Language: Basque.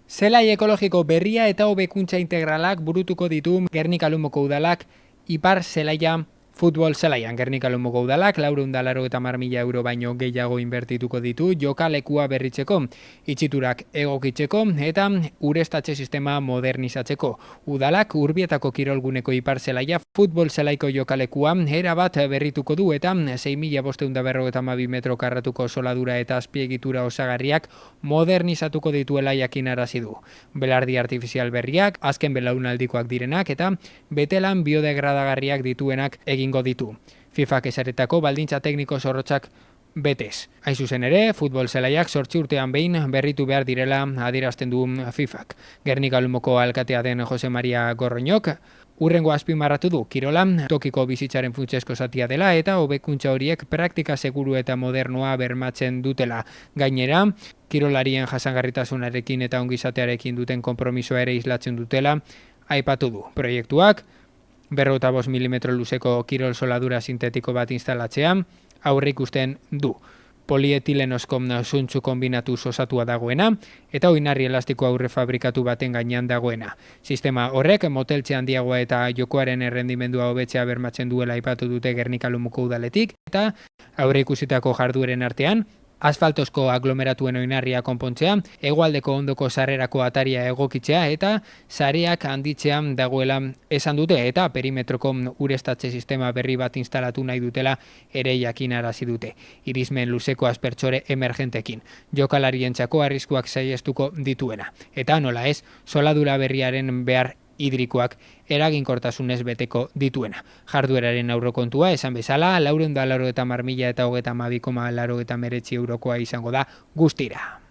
Zelai ekologiko berria eta hobekuntza integralak burutuko ditu Gernika Lumoko Udalak Ipar Zelaia futbol zelaian. Gernika Lumoko Udalak 490.000 euro baino gehiago inbertituko ditu jokalekua berritzeko, itxiturak egokitzeko eta ureztatze sistema modernizatzeko. Udalak Urbietako kirolguneko Ipar Zelaia futbol zelaiko jokalekua erabat berrituko du eta 6.552 metro karratuko soladura eta azpiegitura osagarriak modernizatuko dituela jakinarazi du. Belardi artifizial berriak, azken belaunaldikoak direnak eta betelan biodegradagarriak dituenak egingo ditu. FIFAk esaretako baldintza tekniko zorrotzak betez. Hain zuzen ere, futbol zelaiak 8 urtean behin berritu behar direla adierazten du FIFAk. Gernika Lumoko alkatea den Jose Maria Gorroñok hurrengo azpimarratu du kirola tokiko bizitzaren funtsezko zatia dela eta hobekuntza horiek praktika seguru eta modernoa bermatzen dutela. Gainera, kirolarien jasangarritasunarekin eta ongizatearekin duten konpromisoa ere islatzen dutela aipatu du. Proiektuak 55 mm luzeko kirol soladura sintetiko bat instalatzea aurreikusten du. Polietilenosko zuntzu kombinatuz osatua dagoena eta oinarri elastiko aurre fabrikatu baten gainean dagoena. Sistema horrek moteltze handiagoa eta jokoaren errendimendua hobetzea bermatzen duela aipatu dute Gernika Lumoko Udaletik eta aurreikusitako jardueren artean asfaltozko aglomeratuen oinarria konpontzea, hegoaldeko ondoko sarrerako ataria egokitzea eta sareak handitzea dagoela esan dute eta perimetroko ureztatze sistema berri bat instalatu nahi dutela ere jakinarazi dute. Irismen luzeko aspertsore emergentekin, jokalarientzako arriskuak saihestuko dituena. Eta nola ez, soladura berriaren behar hidrikoak eraginkortasunez beteko dituena. Jardueraren aurrekontua esan bezala 480.000 eta 32,89 eurokoa izango da guztira.